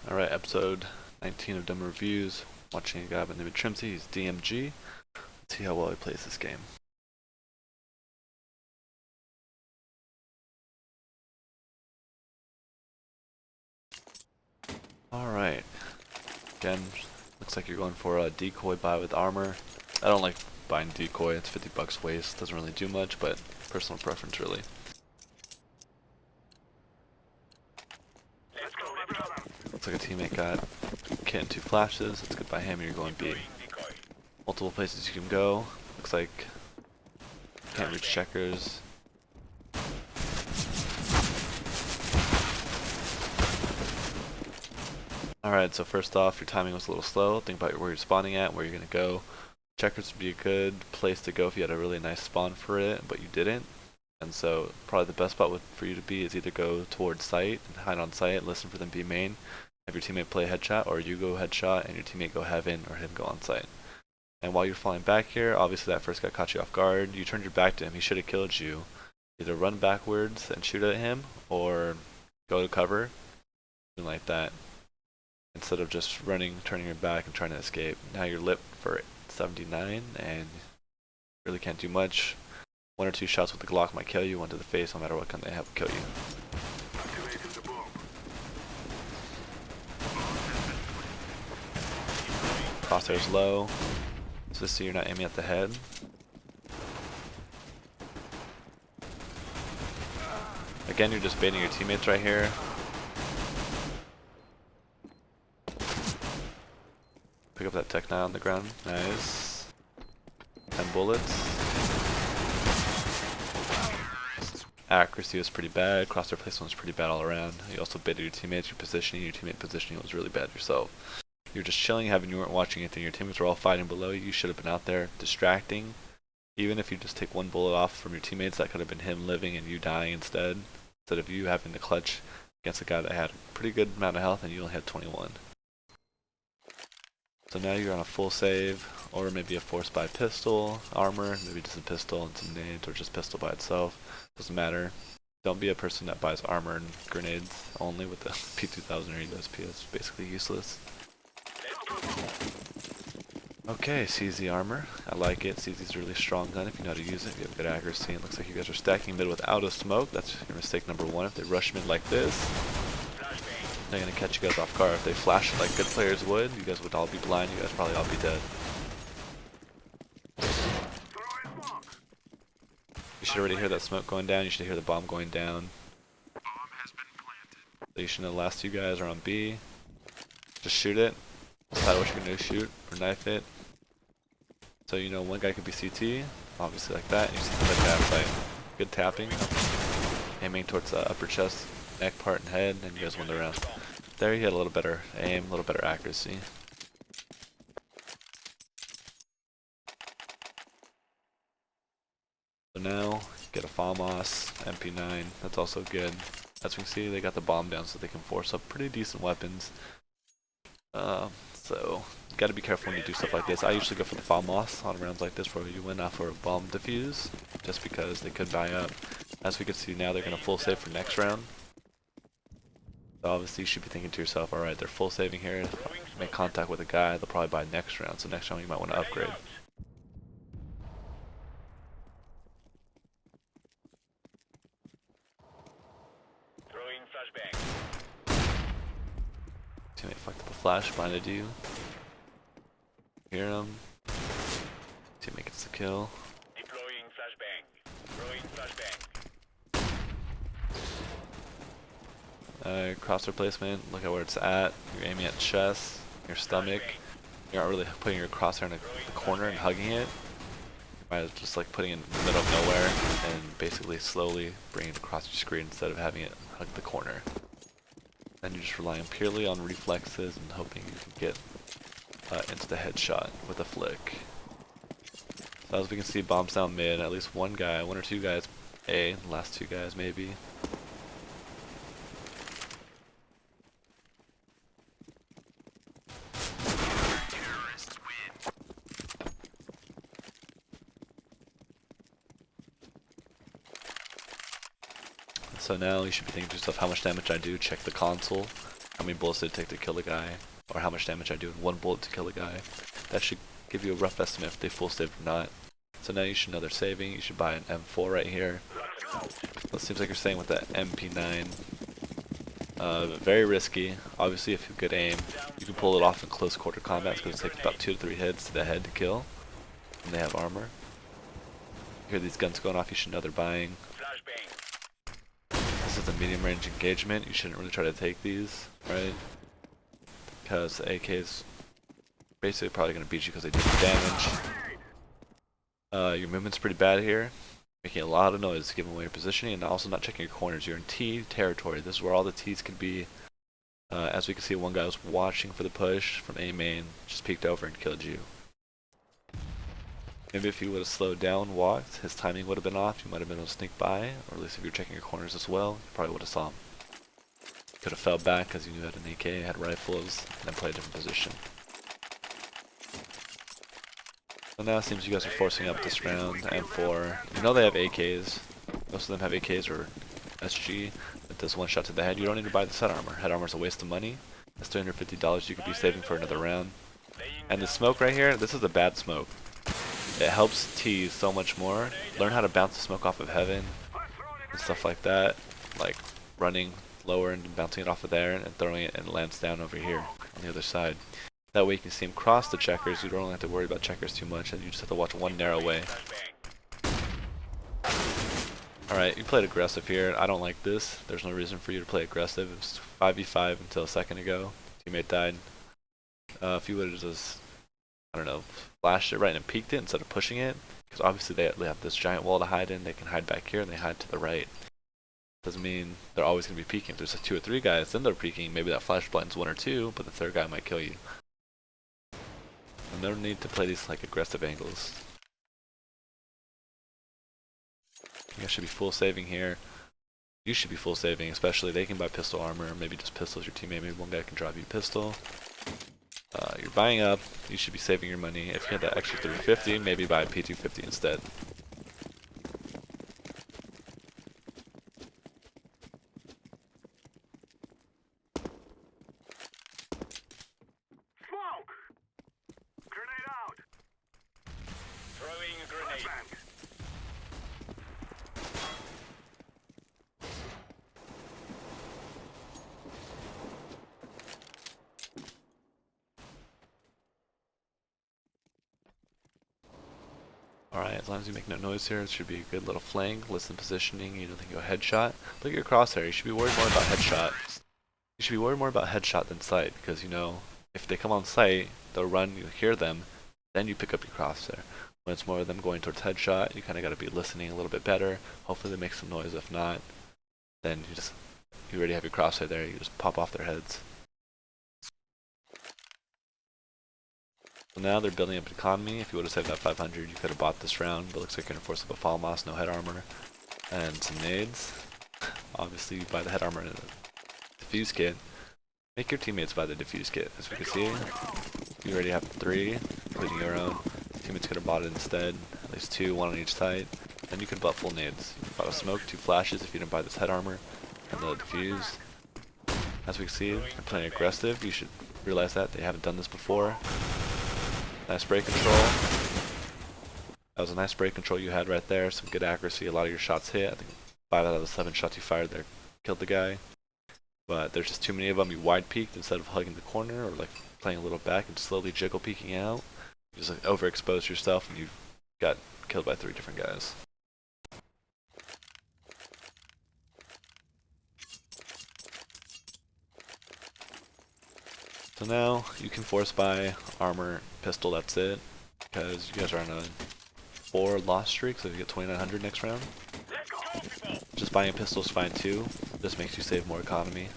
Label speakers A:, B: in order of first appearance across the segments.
A: Alright, episode 19 of Dumb Reviews. Watching a guy by the name of Trimzy. He's DMG. Let's see how well he plays this game. Alright. Again, looks like you're going for a decoy buy with armor. I don't like buying decoy. It's 50 bucks waste. Doesn't really do much, but personal preference really. Looks like a teammate got kit and 2 flashes. Let's get by him. You're going B. Multiple places you can go. Looks like can't reach checkers. Alright, so first off, your timing was a little slow. Think about where you're spawning at, where you're going to go. Checkers would be a good place to go if you had a really nice spawn for it, but you didn't. And so probably the best spot for you to be is either go towards site and hide on site, listen for them be main, have your teammate play headshot, or you go headshot and your teammate go heaven or him go on site. And while you're falling back here, obviously that first guy caught you off guard. You turned your back to him, he should have killed you. Either run backwards and shoot at him, or go to cover, something like that. Instead of just running, turning your back, and trying to escape. Now you're lit for 79, and really can't do much. 1 or 2 shots with the Glock might kill you. 1 to the face, no matter what gun they have, will kill you. Crosshair's low, so just so you're not aiming at the head. Again, you're just baiting your teammates right here. Pick up that tech 9 on the ground. Nice. 10 bullets. Accuracy was pretty bad. Crosshair placement was pretty bad all around. You also baited your teammates. Your teammate positioning was really bad yourself. You were just chilling, having you weren't watching anything. Your teammates were all fighting below you. You should have been out there distracting. Even if you just take 1 bullet off from your teammates, that could have been him living and you dying instead. Instead of you having the clutch against a guy that had a pretty good amount of health and you only had 21. So now you're on a full save, or maybe a force buy pistol, armor, maybe just a pistol and some nades, or just pistol by itself. Doesn't matter. Don't be a person that buys armor and grenades only with the P2000 or USP. It's basically useless. Okay, CZ armor. I like it. CZ's a really strong gun if you know how to use it. If you have good accuracy. It looks like you guys are stacking mid without a smoke. That's your mistake number 1. If they rush mid like this, they're gonna catch you guys off guard. If they flash like good players would, you guys would all be blind. You guys probably all be dead. You should already hear that smoke going down. You should hear the bomb going down. So you should know the last 2 guys are on B. Just shoot it. Decide what you're gonna shoot or knife it. So you know 1 guy could be CT, obviously like that. And you see the other guy outside. Good tapping. Aiming towards the upper chest, neck part, and head, and you guys win the round. There you had a little better aim, a little better accuracy. So now, get a FAMAS, MP9, that's also good. As we can see, they got the bomb down so they can force up pretty decent weapons. So, you gotta be careful when you do stuff like this. I usually go for the FAMAS on rounds like this where you win off for a bomb defuse, just because they could buy up. As we can see now, they're gonna full save for next round. So obviously you should be thinking to yourself, alright, they're full saving here, make contact with a guy, they'll probably buy next round, so next round you might want to upgrade. Teammate fucked up a flash, blinded you. Hear him. Teammate gets the kill.
B: Deploying flashbang. Throwing flashbang.
A: Crosshair placement, look at where it's at. You're aiming at chest, your stomach. You're not really putting your crosshair in the corner and hugging it. You might just like putting it in the middle of nowhere and basically slowly bringing it across your screen instead of having it hug the corner. Then you're just relying purely on reflexes and hoping you can get into the headshot with a flick. So as we can see, bombs down mid, at least 1 guy, 1 or 2 guys A, the last 2 guys maybe. So now you should be thinking to yourself, how much damage I do, check the console. how many bullets did it take to kill a guy, or how much damage I do in one bullet to kill a guy. That should give you a rough estimate if they full saved or not. So now you should know they're saving. You should buy an M4 right here. It seems like you're staying with that MP9. Very risky. Obviously, if you have good aim, you can pull it off in close quarter combat because it takes about 2 to 3 hits to the head to kill. And they have armor. You hear these guns going off, you should know they're buying. This is a medium range engagement. You shouldn't really try to take these, right? Because the AK is basically probably going to beat you because they do damage. Your movement's pretty bad here. Making a lot of noise, giving away your positioning, and also not checking your corners. You're in T territory. This is where all the T's can be. As we can see, one guy was watching for the push from A main, just peeked over and killed you. Maybe if you would have slowed down, walked, his timing would have been off. You might have been able to sneak by, or at least if you're checking your corners as well, you probably would have saw him. Could have fell back because you knew had an AK, had rifles, and then played a different position. So now it seems you guys are forcing up this round. M4. You know they have AKs. Most of them have AKs or SG. That does one shot to the head. You don't need to buy this head armor. Head armor is a waste of money. That's $350 you could be saving for another round. And the smoke right here, this is a bad smoke. It helps T so much more. Learn how to bounce the smoke off of heaven and stuff like that. Like running lower and bouncing it off of there and throwing it and it lands down over here on the other side. That way you can see him cross the checkers. You don't have to worry about checkers too much, and you just have to watch one narrow way. Alright, you played aggressive here. I don't like this. There's no reason for you to play aggressive. It was 5v5 until a second ago. Teammate died. If you would have just, I don't know, flashed it right and peeked it instead of pushing it, because obviously they have this giant wall to hide in. They can hide back here and they hide to the right. Doesn't mean they're always going to be peeking. If there's like 2 or 3 guys, then they're peeking. Maybe that flash blinds 1 or 2, but the third guy might kill you. No need to play these like aggressive angles. You guys should be full saving here. You should be full saving, especially they can buy pistol armor, maybe just pistols your teammate, maybe one guy can drop you a pistol. You're buying up, you should be saving your money. If you had that extra 350, maybe buy a P250 instead. Alright, as long as you make no noise here, it should be a good little flank. Listen positioning, you don't think go headshot. Look at your crosshair, you should be worried more about headshot. You should be worried more about headshot than sight, because you know, if they come on sight, they'll run, you hear them, then you pick up your crosshair. When it's more of them going towards headshot, you kinda gotta be listening a little bit better. Hopefully they make some noise, if not, then you already have your crosshair there, you just pop off their heads. So now they're building up economy. If you would have saved that 500, you could have bought this round, but looks like you're gonna force up a fall moss, no head armor, and some nades. Obviously you buy the head armor and a defuse kit. Make your teammates buy the defuse kit. As we can see, you already have 3, including your own. Teammates could have bought it instead, at least 2, 1 on each side. Then you could have bought full nades. You bought a smoke, 2 flashes if you didn't buy this head armor, and the defuse. As we can see, they're playing aggressive. You should realize that they haven't done this before. Nice spray control. That was a nice spray control you had right there. Some good accuracy. A lot of your shots hit. I think 5 out of the 7 shots you fired there killed the guy. But there's just too many of them. You wide peeked instead of hugging the corner or like playing a little back and slowly jiggle peeking out. You just like overexpose yourself and you got killed by 3 different guys. So now you can force buy armor, pistol, that's it. Because you guys are on a 4 loss streak, so you get 2900 next round. Just buying a pistol is fine too. This makes you save more economy.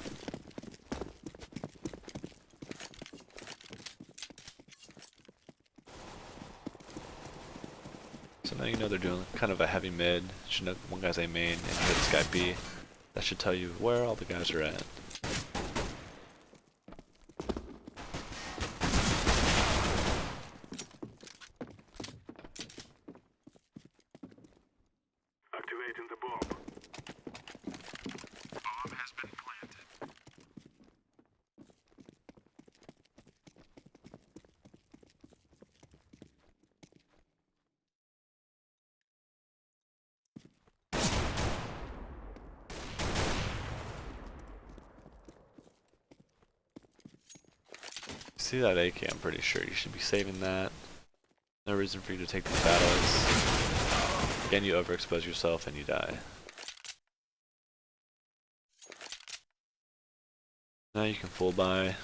A: So now you know they're doing kind of a heavy mid. You should know one guy's A main and you hit this guy B. That should tell you where all the guys are at.
B: Activating the bomb. Bomb has been planted.
A: see that AK, I'm pretty sure you should be saving that. No reason for you to take these battles. Again, you overexpose yourself and you die. Now you can full buy.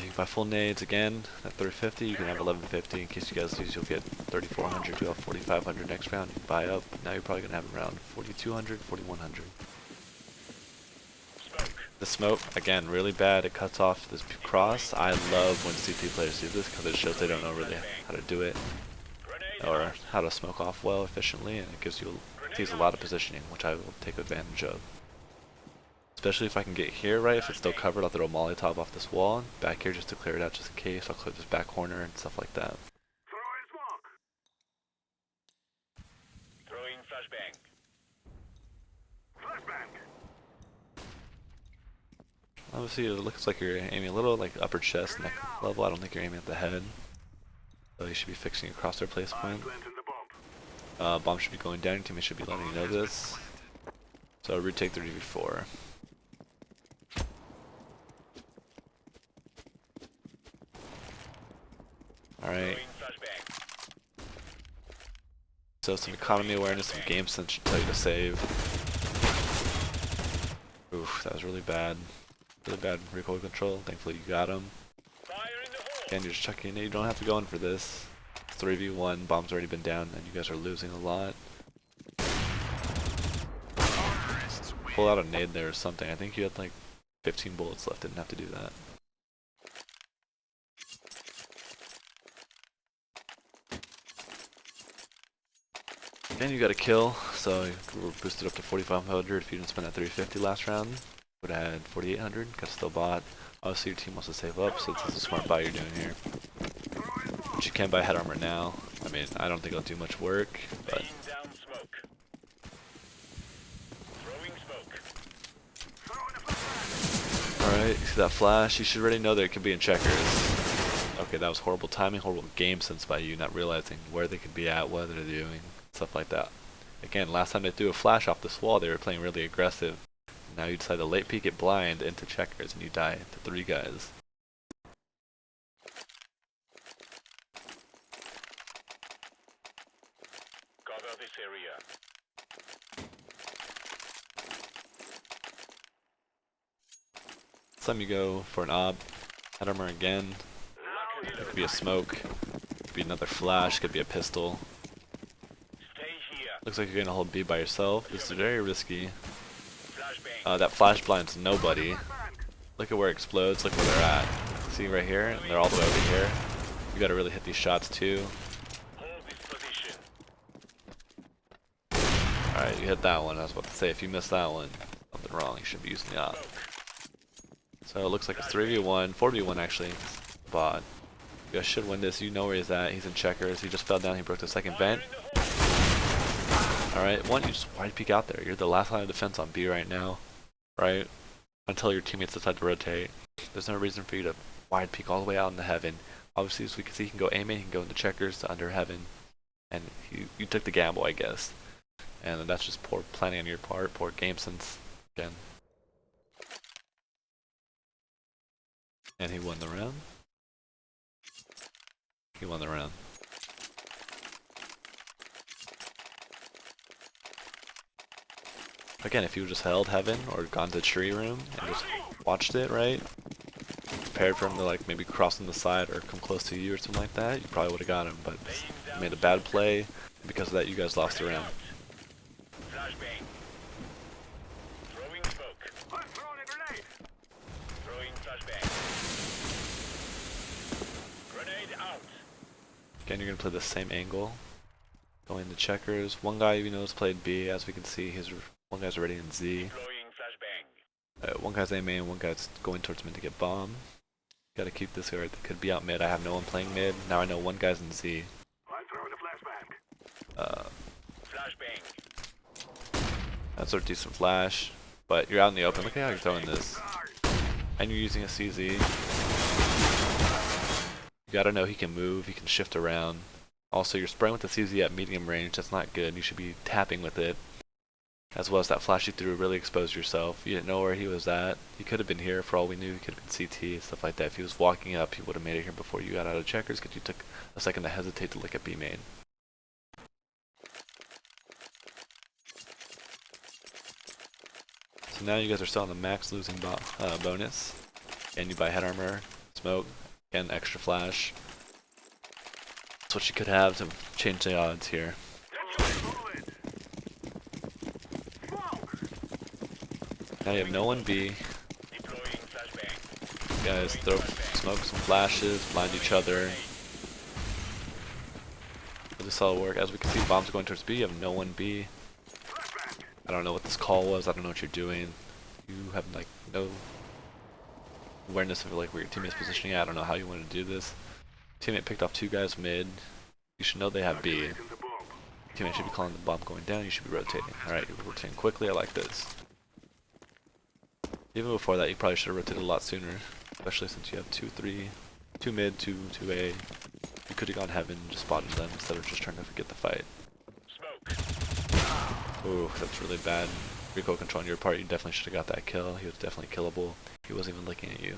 A: You can buy full nades again at 350. You can have 1150 in case you guys lose. You'll get 3400. You'll have 4500 next round. You can buy up. Now you're probably gonna have around 4200, 4100. The smoke again, really bad. It cuts off this cross. I love when CT players do this because it shows they don't know really how to do it or how to smoke off well efficiently, and it gives a lot of positioning, which I will take advantage of. Especially if I can get here, right? If it's still covered, I'll throw a Molotov off this wall, back here just to clear it out just in case. I'll clear this back corner and stuff like that.
B: Throwing flashbang. Flashbang.
A: Obviously, it looks like you're aiming a little like upper chest, neck level. I don't think you're aiming at the head. So you should be fixing your crosshair placement. Bomb should be going down. Your teammate should be letting you know this. So retake 3v4. Alright. So some economy awareness, some game sense should tell you to save. Oof, that was really bad. Really bad recoil control. Thankfully you got him. Again, you're just checking in. You don't have to go in for this. It's 3v1. Bomb's already been down and you guys are losing a lot. Pull out a nade there or something. I think you had like 15 bullets left. Didn't have to do that. Again, you got a kill, so you were boosted up to 4500. If you didn't spend that 350 last round, would have had 4800. Could have still bought. Obviously, your team wants to save up, so it's a smart buy you're doing here. But you can buy head armor now. I mean, I don't think it'll do much work, but. Alright, see that flash? You should already know that it could be in checkers. Okay, that was horrible timing, horrible game sense by you, not realizing where they could be at, what they're doing, stuff like that. Again, last time they threw a flash off this wall, they were playing really aggressive. Now you decide to late peek it blind into checkers and you die to 3 guys.
B: Cover this area.
A: This time you go for an op, head armor again. It could be a smoke, it could be another flash, it could be a pistol. Looks like you're gonna hold B by yourself. This is very risky. That flash blinds nobody. Look at where it explodes, look where they're at. See right here? And they're all the way over here. You gotta really hit these shots too. Alright, you hit that one. I was about to say, if you miss that one, something wrong. You should be using the op. So it looks like it's 3v1, 4v1 actually. Bot. You guys should win this. You know where he's at. He's in checkers. He just fell down. He broke the second vent. Alright, one, you just wide peek out there. You're the last line of defense on B right now. Right? Until your teammates decide to rotate. There's no reason for you to wide peek all the way out into heaven. Obviously, as we can see, he can go aim it. He can go into checkers to under heaven. And you took the gamble, I guess. And that's just poor planning on your part. Poor game sense. Again. And he won the round. He won the round. Again, if you just held heaven or gone to the tree room and just watched it, right? Prepared for him to like maybe cross on the side or come close to you or something like that, you probably would have got him. But you made a bad play, and because of that, you guys lost the round.
B: Throwing smoke. I'm throwing a grenade. Throwing flashbang. Grenade out.
A: Again, you're gonna play the same angle. Going to checkers. One guy you know has played B, as we can see. One guy's already in Z. One guy's A main, one guy's going towards mid to get bomb. Gotta keep this guy right. That could be out mid. I have no one playing mid. Now I know one guy's in Z.
B: I'm throwing a flashbang. Flashbang.
A: That's a decent flash. But you're out in the open. Look at how you're throwing this. And you're using a CZ. You gotta know he can move, he can shift around. Also, you're spraying with the CZ at medium range. That's not good. You should be tapping with it. as well as that flash you threw really exposed yourself. You didn't know where he was at. He could have been here for all we knew. He could have been CT, stuff like that. If he was walking up, he would have made it here before you got out of checkers because you took a second to hesitate to look at B main. So now you guys are still on the max losing bonus. And you buy head armor, smoke, and extra flash. That's what you could have to change the odds here. Now you have no one B. You guys throw smoke, some flashes, blind each other. This all work. As we can see, bombs are going towards B. You have no one B. I don't know what this call was. I don't know what you're doing. You have like no awareness of like where your teammate's positioning at. I don't know how you want to do this. Teammate picked off 2 guys mid. You should know they have B. Teammate should be calling the bomb going down. You should be rotating. Alright, you're rotating quickly. I like this. Even before that, you probably should have rotated a lot sooner. Especially since you have 2 mid, 2 A. You could have gone heaven and just spotted them instead of just trying to get the fight. Ooh, that's really bad. Recoil control on your part. You definitely should have got that kill. He was definitely killable. He wasn't even looking at you.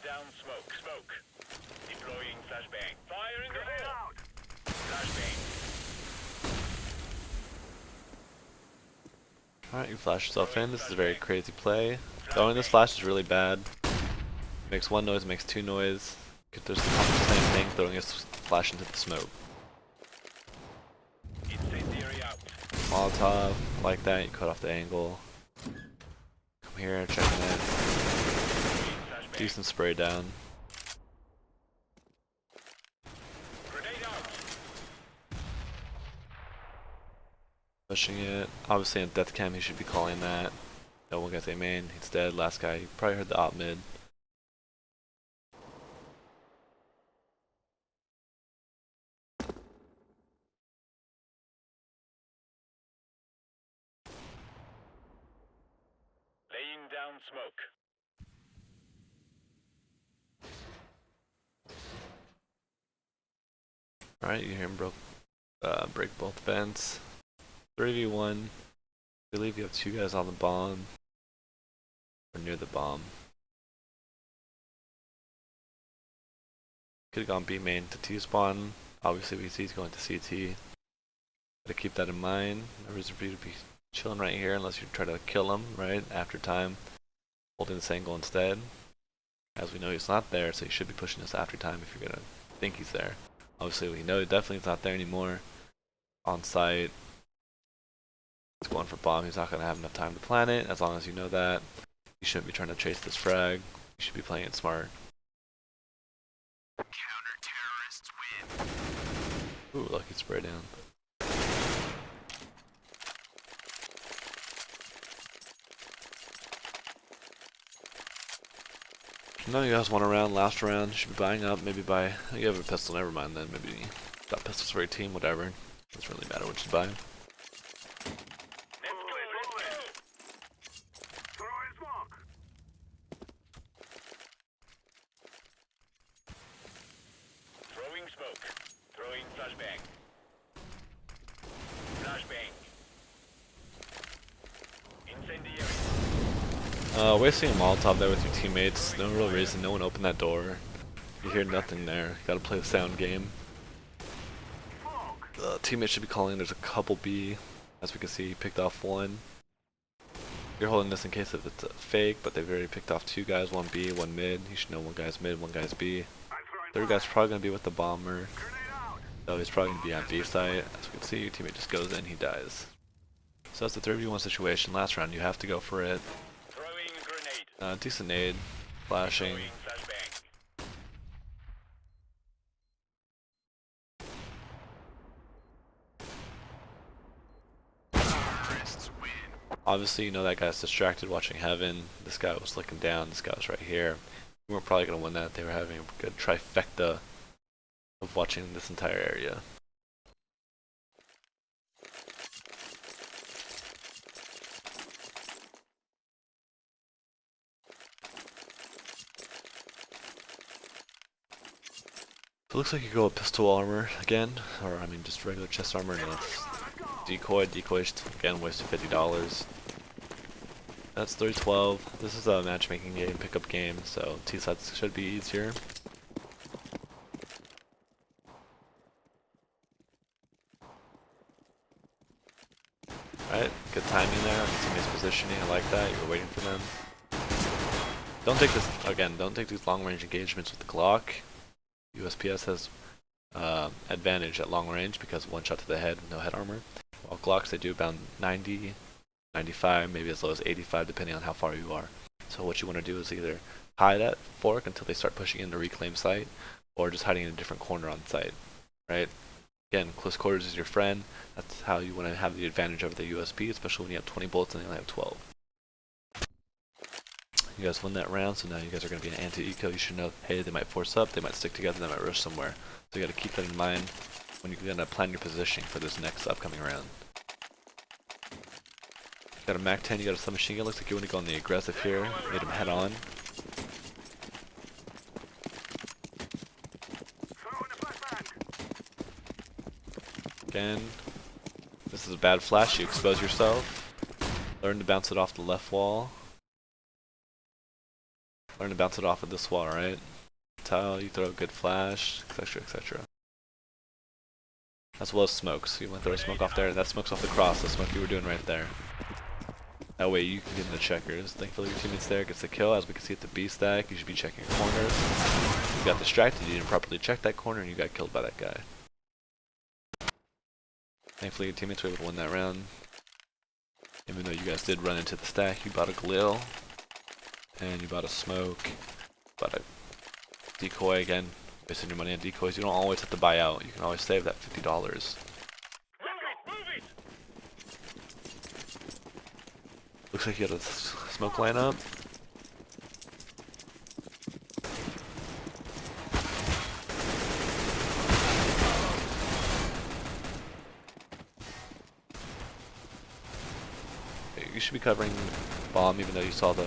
B: Down smoke. Deploying flashbang. Fire in the hole. Flashbang.
A: Alright, you flash yourself in. This is a very crazy play. Throwing this flash is really bad. Makes 1 noise, makes 2 noise. There's the same thing, throwing his flash into the smoke. Molotov, like that, you cut off the angle. Come here, check it. Decent spray down. Pushing it. Obviously in death cam he should be calling that. No one gets a main, he's dead. Last guy, you probably heard the op mid.
B: Laying down smoke.
A: Alright, you hear him break both vents. 3v1. I believe you have 2 guys on the bomb. Or near the bomb. Could have gone B main to T spawn. Obviously VC's going to CT. Gotta keep that in mind. No reason for you to be chilling right here unless you try to kill him, right? After time. Holding this angle instead. As we know he's not there, so you should be pushing this after time if you're gonna think he's there. Obviously we know definitely he's not there anymore. On site. He's going for bomb. He's not gonna have enough time to plan it. As long as you know that, you shouldn't be trying to chase this frag. You should be playing it smart.
B: Counter-terrorists win.
A: Ooh, lucky spray down. Now you guys want a round, last round, you should be buying up, maybe buy, you have a pistol, never mind then, maybe got pistols for your team, whatever. Doesn't really matter what you buy.
B: Throwing smoke. Throwing flashbang. Flashbang. Incendiary.
A: Wasting a Molotov there with your teammates, no real reason, no one opened that door. You hear nothing there, you gotta play the sound game. Teammates should be calling, there's a couple B. As we can see, he picked off 1. You're holding this in case if it's a fake, but they've already picked off 2 guys, 1 B, 1 mid. You should know 1 guy's mid, 1 guy's B. 3rd guy's probably gonna be with the bomber. So he's probably gonna be on B site. As we can see, your teammate just goes in, he dies. So that's the 3v1 situation. Last round, you have to go for it.
B: Throwing grenade.
A: Decent nade, flashing.
B: Throwing flashbang.
A: Obviously, you know that guy's distracted watching heaven. This guy was looking down. This guy was right here. We weren't probably gonna win that. They were having a good trifecta of watching this entire area. So it looks like you go with pistol armor again, or I mean just regular chest armor, and that's decoy. Decoys again wasted $50. That's 312. This is a matchmaking game, pickup game, so T-sides should be easier. Alright, good timing there on somebody's positioning. I like that. You were waiting for them. Don't take this again. Don't take these long-range engagements with the Glock. USPS has advantage at long range because one shot to the head with no head armor. While Glocks, they do about 90, 95, maybe as low as 85 depending on how far you are. So what you want to do is either hide at fork until they start pushing in the reclaim site, or just hiding in a different corner on site, right? Again, close quarters is your friend. That's how you want to have the advantage over the USP, especially when you have 20 bullets and they only have 12. You guys win that round, so now you guys are going to be an anti-eco. You should know, hey, they might force up, they might stick together, they might rush somewhere. So you got to keep that in mind when you're going to plan your positioning for this next upcoming round. You got a MAC-10, you got a submachine gun. Looks like you want to go on the aggressive here. Made him head on. Again, this is a bad flash. You expose yourself. Learn to bounce it off the left wall. Learn to bounce it off of this wall, right? Tile, you throw a good flash, etc., etc. As well as smokes. You want to throw a smoke off there. That smoke's off the cross. The smoke you were doing right there. That way you can get in the checkers. Thankfully your teammate's there, gets the kill. As we can see at the B stack, you should be checking your corners. You got distracted, you didn't properly check that corner, and you got killed by that guy. Thankfully your teammates were able to win that round. Even though you guys did run into the stack, you bought a Galil. And you bought a smoke. Bought a decoy again. Wasting your money on decoys. You don't always have to buy out. You can always save that $50. Looks like you got a smoke lineup. You should be covering bomb even though you saw the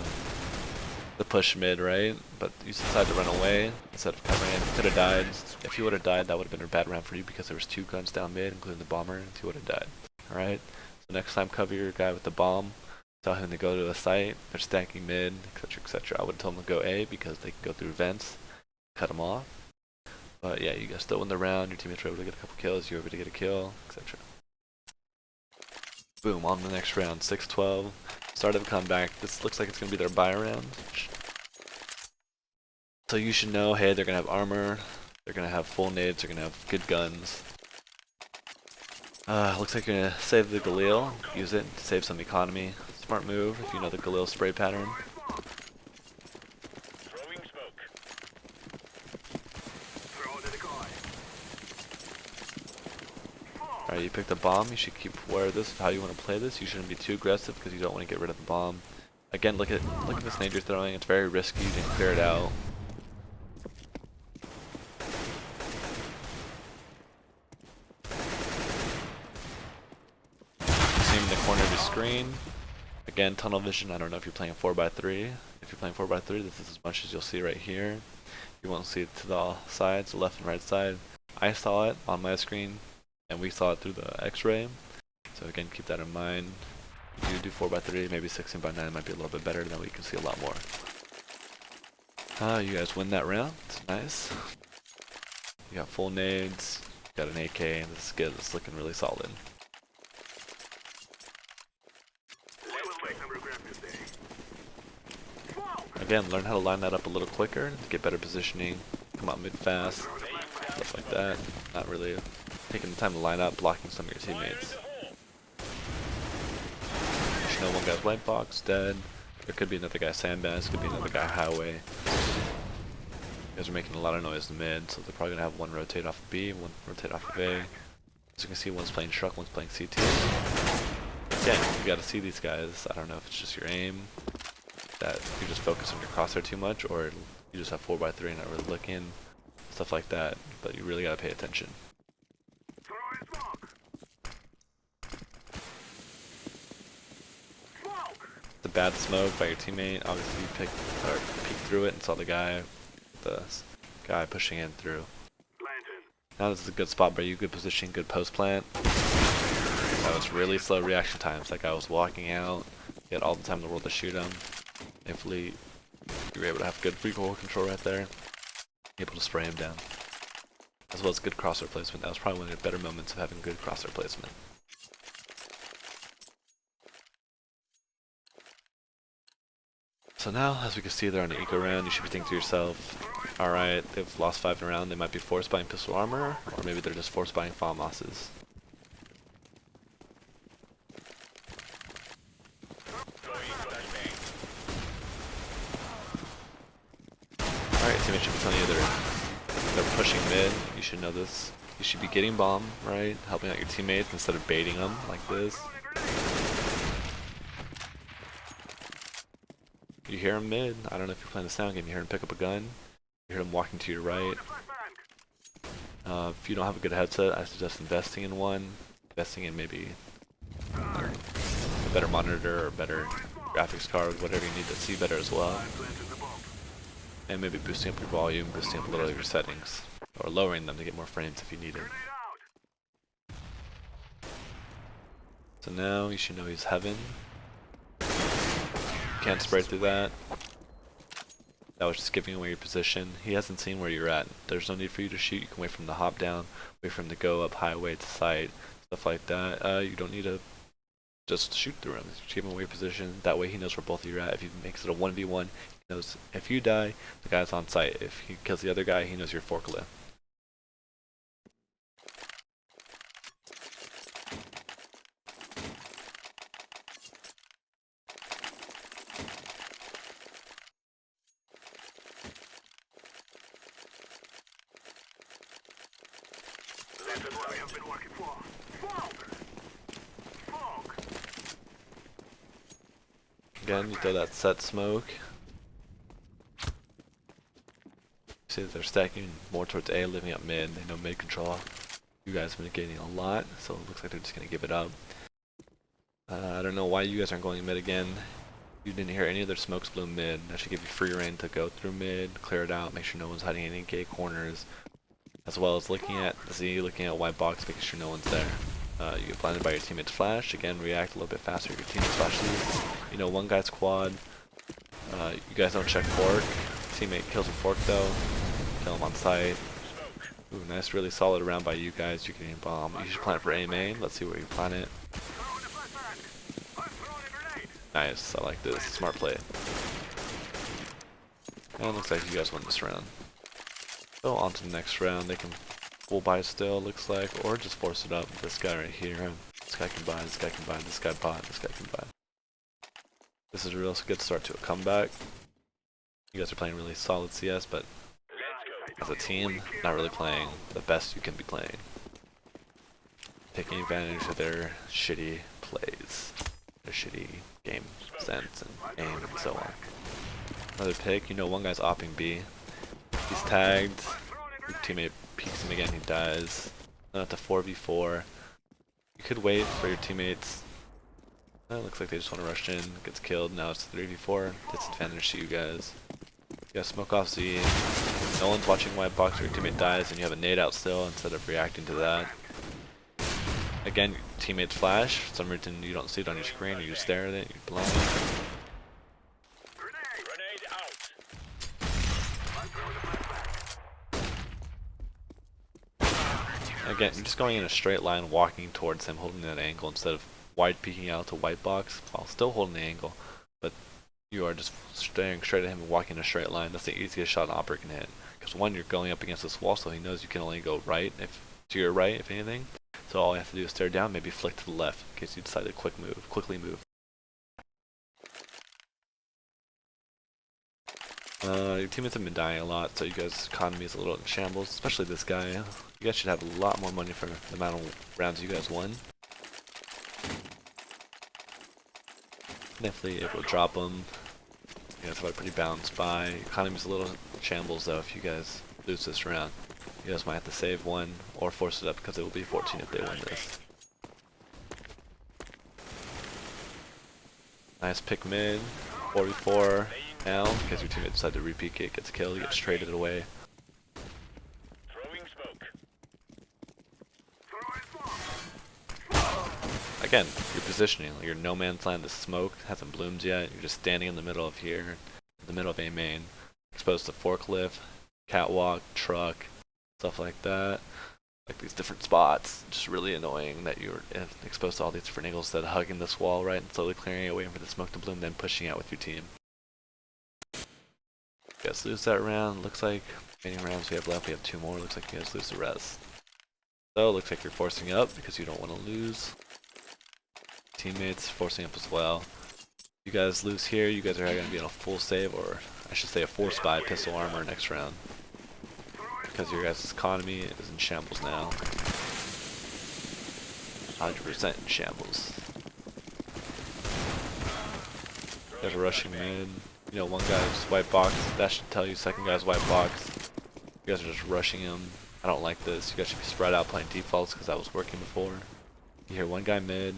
A: push mid, right? But you decided to run away instead of covering it. You could have died. If you would have died, that would have been a bad round for you because there was 2 guns down mid, including the bomber, and you would have died. Alright? So next time cover your guy with the bomb. Tell him to go to the site. They're stacking mid, etc., etc. I would tell them to go A because they can go through vents, cut them off. But yeah, you guys still win the round. Your teammates were able to get a couple kills. You were able to get a kill, etc. Boom, on the next round, 6-12. Start of a comeback. This looks like it's going to be their buy round. So you should know, hey, they're going to have armor. They're going to have full nades. They're going to have good guns. Looks like you're going to save the Galil. Use it to save some economy. Smart move if you know the Galil spray pattern. Alright, you picked a bomb. You should keep aware of this, of how you want to play this. You shouldn't be too aggressive because you don't want to get rid of the bomb. Again, look at this nade you're throwing. It's very risky. You didn't clear it out. See him in the corner of your screen. Again, tunnel vision. I don't know if you're playing 4x3. If you're playing 4x3, this is as much as you'll see right here. You won't see it to the sides, the left and right side. I saw it on my screen, and we saw it through the X-ray. So again, keep that in mind. If you do 4x3, maybe 16x9 might be a little bit better, then we can see a lot more. You guys win that round. It's nice. You got full nades, you got an AK, and this is good. It's looking really solid. Again, learn how to line that up a little quicker, get better positioning, come out mid fast, stuff like that. Not really taking the time to line up, blocking some of your teammates. You should know one guy's white box, dead. There could be another guy sandbags, could be another guy highway. You guys are making a lot of noise in the mid, so they're probably gonna have one rotate off of B, one rotate off of A. As you can see, one's playing truck, one's playing CT. Again, you gotta see these guys. I don't know if it's just your aim, that you just focus on your crosshair too much, or You just have 4x3 and not really looking, stuff like that. But you really gotta pay attention. The bad smoke by your teammate. Obviously, you peeked through it and saw the guy pushing in through. Now this is a good spot by you, good position, good post plant. That was really slow reaction times. That guy was walking out. You had all the time in the world to shoot him. Thankfully, you were able to have good recoil control right there. Able to spray him down. As well as good crosshair placement. That was probably one of the better moments of having good crosshair placement. So now, as we can see, they're on an eco round. You should be thinking to yourself, alright, they've lost 5 in a round. They might be force buying pistol armor, or maybe they're just force buying FAMASs. Alright, teammates should be telling you they're pushing mid. You should know this. You should be getting bomb, right? Helping out your teammates instead of baiting them like this. You hear him mid. I don't know if you're playing the sound game. You hear him pick up a gun. You hear him walking to your right. If you don't have a good headset, I suggest investing in one. Investing in maybe a better monitor or better graphics card, whatever you need to see better as well. And maybe boosting up your volume, boosting up a little of your settings, or lowering them to get more frames if you need it. So now you should know he's heaven. Can't spray through that. That was just giving away your position. He hasn't seen where you're at. There's no need for you to shoot. You can wait for him to hop down, wait for him to go up highway to sight, stuff like that. You don't need to just shoot through him. Just give him away your position. That way he knows where both of you are at. If he makes it a 1v1, he knows if you die, the guy's on site. If he kills the other guy, he knows your forklift. Again, you throw that set smoke. See that they're stacking more towards A, living up mid. They know mid control. You guys have been gaining a lot, so it looks like they're just going to give it up. I don't know why you guys aren't going mid again. You didn't hear any of their smokes blow mid. That should give you free reign to go through mid, clear it out, make sure no one's hiding any gate corners. As well as looking at Z, looking at white box, making sure no one's there. You get blinded by your teammate's flash. Again, react a little bit faster if your teammate's flashes. You know, one guy's quad. You guys don't check fork. Teammate kills a fork though. Kill him on sight. Ooh, nice, really solid round by you guys. You're getting a bomb. You should plant for A main. Let's see where you plant it. Nice, I like this. Smart play. And it looks like you guys won this round. So on to the next round. They can full buy still, looks like, or just force it up. This guy right here. This guy can buy, this guy can buy, this guy bought, this guy can buy. This is a real good start to a comeback. You guys are playing really solid CS, but as a team, not really playing the best you can be playing. Taking advantage of their shitty plays, their shitty game sense and aim and so on. Another pick, you know one guy's opping B. He's tagged, your teammate peeks him again, he dies. Then up to 4v4. You could wait for your teammates. It looks like they just want to rush in, gets killed, now it's 3v4, disadvantage to you guys. You guys smoke off Z, no one's watching white box or your teammate dies and you have a nade out still instead of reacting to that. Again, your teammate's flash, for some reason you don't see it on your screen or you stare at it, you're blind.
B: Grenade out.
A: Again, you're just going in a straight line, walking towards him, holding that angle instead of wide peeking out to white box while still holding the angle. But you are just staring straight at him and walking in a straight line. That's the easiest shot an operator can hit. Because one, you're going up against this wall, so he knows you can only go right, to your right, if anything. So all you have to do is stare down, maybe flick to the left in case you decide to quickly move. Your teammates have been dying a lot, so you guys' economy is a little in shambles, especially this guy. You guys should have a lot more money for the amount of rounds you guys won. Definitely able to drop them. You guys have a pretty balanced buy. Economy's a little shambles though if you guys lose this round. You guys might have to save one or force it up because it will be 14 if they win this. Nice pick mid, 44 now, because your teammate decided to re-peek it, gets killed, gets traded away.
B: Throwing smoke.
A: Again, your positioning, like your no man's land, the smoke hasn't bloomed yet, you're just standing in the middle of here, in the middle of A main, exposed to forklift, catwalk, truck, stuff like that. Like these different spots, just really annoying that you're exposed to all these different angles instead of hugging this wall, right, and slowly clearing it, waiting for the smoke to bloom, then pushing out with your team. You guys lose that round. Looks like remaining rounds we have left, we have 2 more. Looks like you guys lose the rest. So it looks like you're forcing up because you don't want to lose. Teammates forcing up as well. You guys lose here, you guys are going to be on a full save, or I should say a force buy pistol armor next round. Because your guys' economy is in shambles now. 100% in shambles. You guys are rushing mid. You know, one guy's white box. That should tell you second guy's white box. You guys are just rushing him. I don't like this. You guys should be spread out playing defaults because that was working before. You hear one guy mid.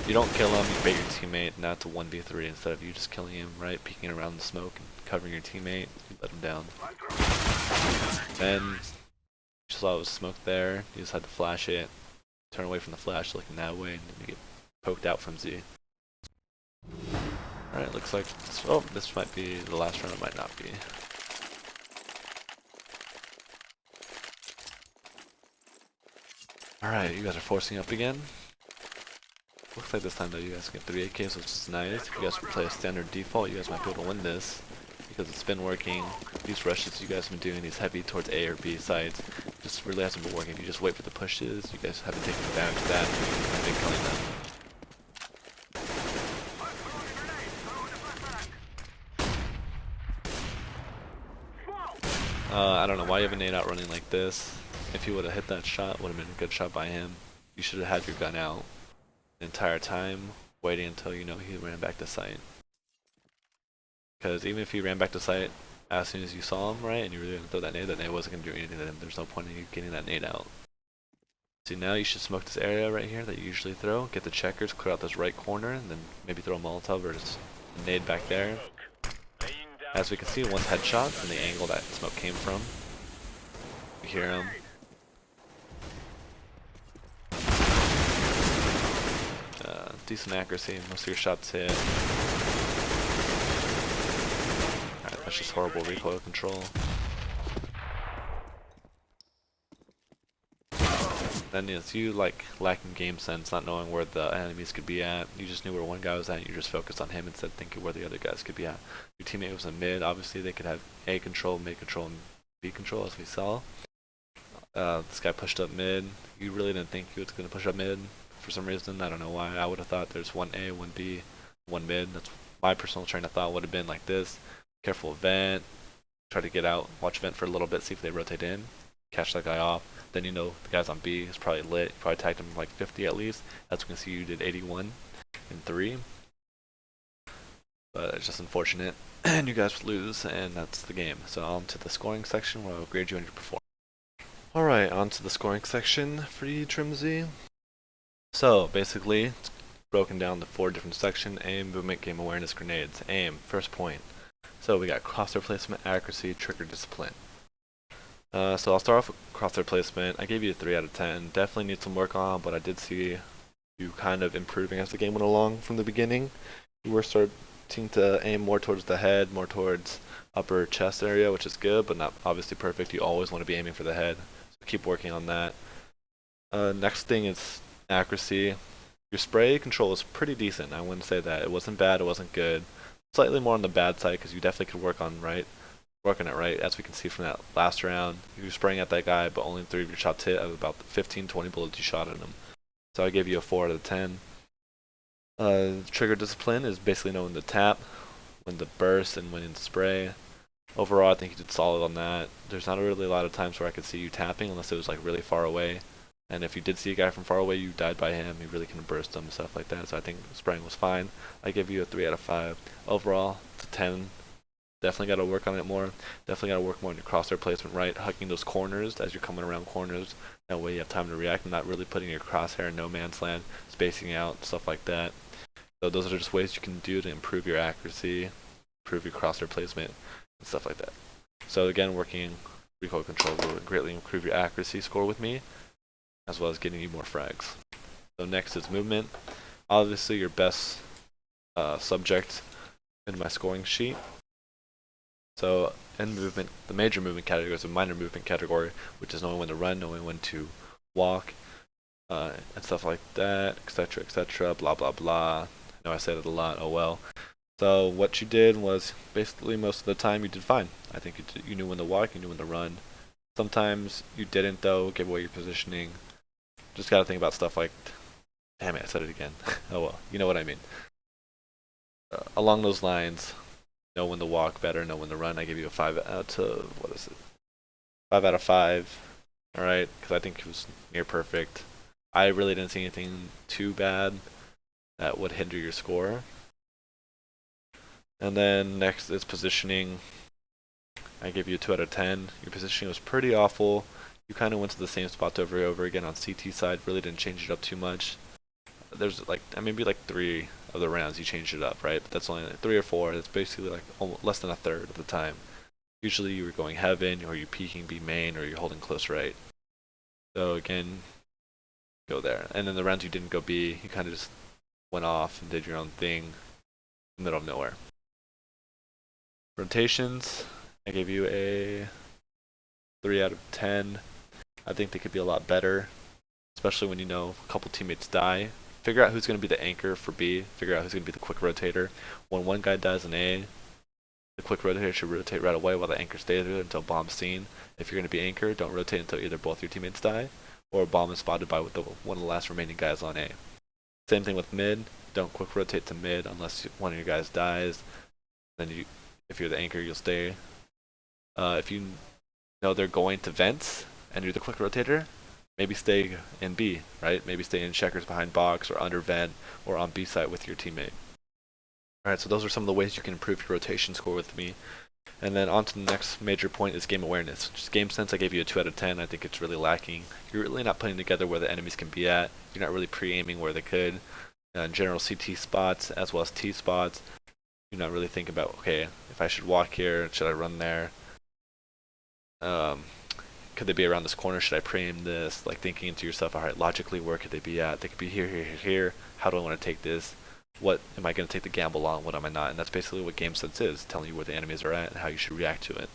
A: You don't kill him, you bait your teammate, now it's a 1v3 instead of you just killing him, right? Peeking around the smoke and covering your teammate, you let him down. Then, you saw it was smoke there, you just had to flash it, turn away from the flash looking that way, and then you get poked out from Z. Alright, looks like, this might be the last round, it might not be. Alright, you guys are forcing up again. Looks like this time though you guys get 3 AKs, which is nice. If you guys would play a standard default, you guys might be able to win this. Because it's been working. These rushes you guys have been doing, these heavy towards A or B sides, just really hasn't been working. If you just wait for the pushes, you guys haven't taken advantage of that, and been killing them. I don't know why you have a nade out running like this. If you would have hit that shot, would have been a good shot by him. You should have had your gun out the entire time, waiting until you know he ran back to site. Because even if he ran back to site as soon as you saw him, right, and you were going to throw that nade wasn't going to do anything to him. There's no point in you getting that nade out. See, now you should smoke this area right here that you usually throw, get the checkers, clear out this right corner, and then maybe throw a Molotov or just a nade back there. As we can see, one's headshot from the angle that smoke came from. You hear him. Decent accuracy, most of your shots hit. Alright, that's just horrible recoil control. Then it's you like lacking game sense, not knowing where the enemies could be at. You just knew where one guy was at, and you just focused on him instead of thinking where the other guys could be at. Your teammate was in mid, obviously they could have A control, mid control, and B control as we saw. This guy pushed up mid. You really didn't think he was going to push up mid. For some reason, I don't know why. I would have thought there's one A, one B, one mid. That's my personal train of thought would have been like this. Careful of vent. Try to get out, watch vent for a little bit, see if they rotate in. Catch that guy off. Then you know the guy's on B is probably lit. You probably tagged him like 50 at least. That's when you see you did 81 in 3. But it's just unfortunate. And you guys lose, and that's the game. So on to the scoring section where I'll grade you on your performance. Alright, on to the scoring section for you, Trimzy. So basically, it's broken down to 4 different sections: aim, movement, game awareness, grenades. Aim, first point. So we got crosshair placement, accuracy, trigger discipline. So I'll start off with crosshair placement. I gave you a 3 out of 10. Definitely need some work on, but I did see you kind of improving as the game went along from the beginning. You were starting to aim more towards the head, more towards upper chest area, which is good, but not obviously perfect. You always want to be aiming for the head, so keep working on that. Next thing is accuracy. Your spray control is pretty decent. I wouldn't say that. It wasn't bad, it wasn't good. Slightly more on the bad side because you definitely could work on it right. As we can see from that last round, you were spraying at that guy, but only 3 of your shots hit out of about 15-20 bullets you shot at him. So I gave you a 4 out of 10. Trigger discipline is basically knowing the tap, when to burst, and when to spray. Overall, I think you did solid on that. There's not really a lot of times where I could see you tapping unless it was like really far away. And if you did see a guy from far away, you died by him. You really couldn't burst him and stuff like that. So I think spraying was fine. I give you a 3 out of 5. Overall, it's a 10. Definitely got to work on it more. Definitely got to work more on your crosshair placement, right? Hugging those corners as you're coming around corners. That way you have time to react and not really putting your crosshair in no man's land, spacing out, stuff like that. So those are just ways you can do to improve your accuracy, improve your crosshair placement, and stuff like that. So again, working recoil control will greatly improve your accuracy score with me, as well as getting you more frags. So next is movement. Obviously your best subject in my scoring sheet. So in movement, the major movement category is a minor movement category, which is knowing when to run, knowing when to walk, and stuff like that, etc., blah blah blah. I know I say that a lot, oh well. So what you did was basically most of the time you did fine. I think you knew when to walk, you knew when to run. Sometimes you didn't though, give away your positioning. Just gotta think about stuff like, damn it, I said it again. Oh well, you know what I mean. Along those lines, know when to walk better, know when to run. I give you a 5 out of, what is it? 5 out of 5. Alright, because I think it was near perfect. I really didn't see anything too bad that would hinder your score. And then next is positioning. I gave you a 2 out of 10. Your positioning was pretty awful. You kind of went to the same spots over and over again on CT side. Really didn't change it up too much. There's like maybe like 3 of the rounds you changed it up, right? But that's only like 3 or 4. It's basically like almost less than a third of the time. Usually you were going heaven, or you're peeking B main, or you're holding close right. So again, go there. And then the rounds you didn't go B, you kind of just went off and did your own thing in the middle of nowhere. Rotations, I gave you a 3 out of 10. I think they could be a lot better, especially when you know a couple teammates die. Figure out who's going to be the anchor for B. Figure out who's going to be the quick rotator. When one guy dies in A, the quick rotator should rotate right away while the anchor stays there until bomb's seen. If you're going to be anchor, don't rotate until either both your teammates die or a bomb is spotted by one of the last remaining guys on A. Same thing with mid. Don't quick rotate to mid unless one of your guys dies. Then if you're the anchor, you'll stay. If you know they're going to vents and you're the quick rotator, maybe stay in B, right? Maybe stay in checkers behind box or under vent or on B site with your teammate. Alright, so those are some of the ways you can improve your rotation score with me. And then on to the next major point is game awareness. Just game sense, I gave you a 2 out of 10. I think it's really lacking. You're really not putting together where the enemies can be at. You're not really pre-aiming where they could. General CT spots as well as T spots. You're not really thinking about, okay, if I should walk here, should I run there? Could they be around this corner? Should I pre-aim this? Like thinking to yourself, alright, logically, where could they be at? They could be here, here, here, here. How do I want to take this? What am I going to take the gamble on? What am I not? And that's basically what game sense is, telling you where the enemies are at and how you should react to it.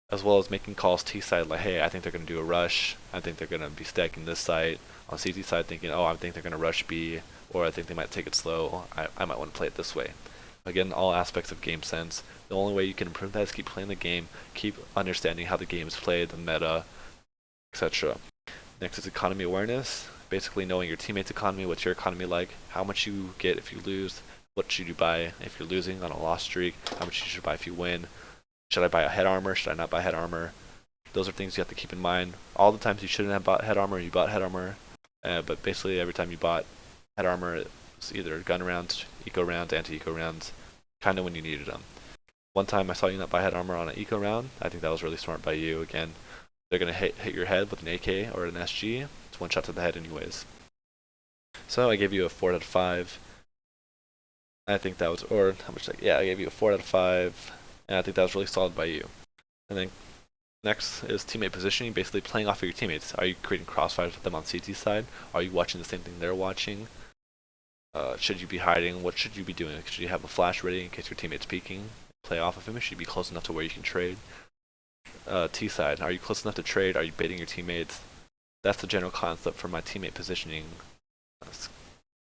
A: As well as making calls T side like, hey, I think they're going to do a rush. I think they're going to be stacking this site. On CT side thinking, oh, I think they're going to rush B, or I think they might take it slow. I might want to play it this way. Again, all aspects of game sense. The only way you can improve that is keep playing the game, keep understanding how the game is played, the meta, etc. Next is economy awareness. Basically knowing your teammates' economy, what's your economy like, how much you get if you lose, what should you buy if you're losing on a loss streak, how much you should buy if you win. Should I buy a head armor? Should I not buy head armor? Those are things you have to keep in mind. All the times you shouldn't have bought head armor, you bought head armor. But basically every time you bought head armor, it was either gun rounds, eco rounds, anti-eco rounds, kind of when you needed them. One time I saw you not buy head armor on an eco round. I think that was really smart by you. Again, they're going to hit your head with an AK or an SG. It's one shot to the head anyways. So I gave you a 4 out of 5. I think that was, or how much, yeah, I gave you a 4 out of 5. And I think that was really solid by you. And then next is teammate positioning, basically playing off of your teammates. Are you creating crossfires with them on CT side? Are you watching the same thing they're watching? Should you be hiding? What should you be doing? Should you have a flash ready in case your teammate's peeking? Play off of him? Should you be close enough to where you can trade? T side, are you close enough to trade? Are you baiting your teammates? That's the general concept for my teammate positioning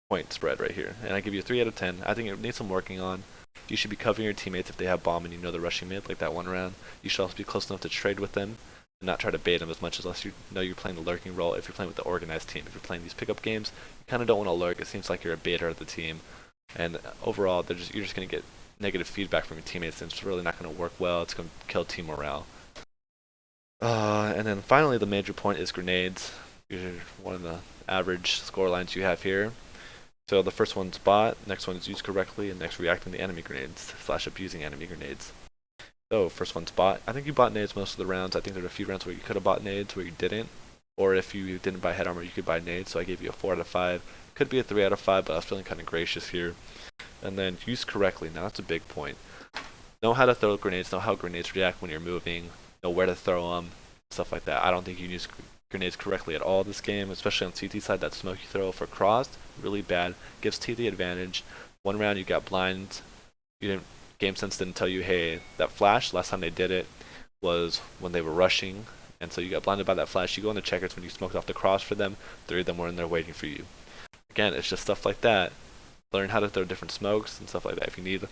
A: point spread right here. And I give you a 3 out of 10. I think it needs some working on. You should be covering your teammates if they have bomb and you know they're rushing mid, like that one round. You should also be close enough to trade with them and not try to bait them as much, unless you know you're playing the lurking role. If you're playing with the organized team, if you're playing these pickup games, you kind of don't want to lurk. It seems like you're a baiter of the team. And overall, you're just going to get negative feedback from your teammates, and it's really not going to work well. It's going to kill team morale. And then finally, the major point is grenades. These are one of the average score lines you have here. So the first one's bot, next one's used correctly, and next reacting to enemy grenades / abusing enemy grenades. So first one's bot. I think you bought nades most of the rounds. I think there were a few rounds where you could have bought nades where you didn't. Or if you didn't buy head armor, you could buy nades. So I gave you a 4 out of 5. Could be a 3 out of 5, but I was feeling kind of gracious here. And then use correctly. Now that's a big point. Know how to throw grenades. Know how grenades react when you're moving. Know where to throw them. Stuff like that. I don't think you use grenades correctly at all this game, especially on CT side. That smoke you throw for cross, really bad. Gives T the advantage. One round you got blind. You didn't. Game Sense didn't tell you, hey, that flash, last time they did it was when they were rushing, and so you got blinded by that flash. You go into checkers when you smoked off the cross for them, 3 of them were in there waiting for you. Again, it's just stuff like that. Learn how to throw different smokes and stuff like that. If you need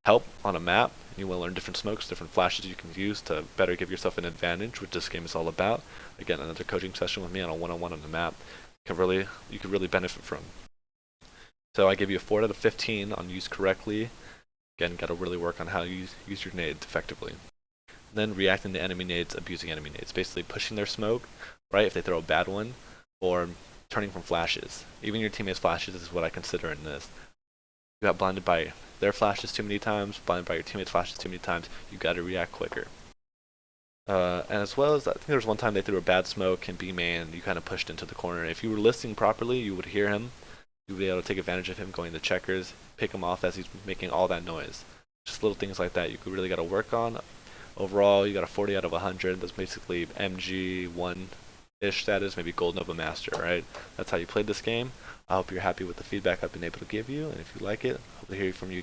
A: help on a map, and you want to learn different smokes, different flashes you can use to better give yourself an advantage, which this game is all about. Again, another coaching session with me on a one-on-one on the map you could really benefit from. So I give you a 4 out of 15 on use correctly. Again, got to really work on how you use your nades effectively. Then reacting to enemy nades, abusing enemy nades. Basically pushing their smoke, right, if they throw a bad one, or turning from flashes. Even your teammates' flashes is what I consider in this. You got blinded by their flashes too many times, blinded by your teammates' flashes too many times, you got to react quicker. And as well as, I think there was one time they threw a bad smoke in B main, and you kind of pushed into the corner. If you were listening properly, you would hear him. You would be able to take advantage of him going to checkers, pick him off as he's making all that noise. Just little things like that you really got to work on. Overall, you got a 40 out of 100. That's basically MG 1-ish status, maybe Gold Nova Master, right? That's how you played this game. I hope you're happy with the feedback I've been able to give you, and if you like it, hope to hear from you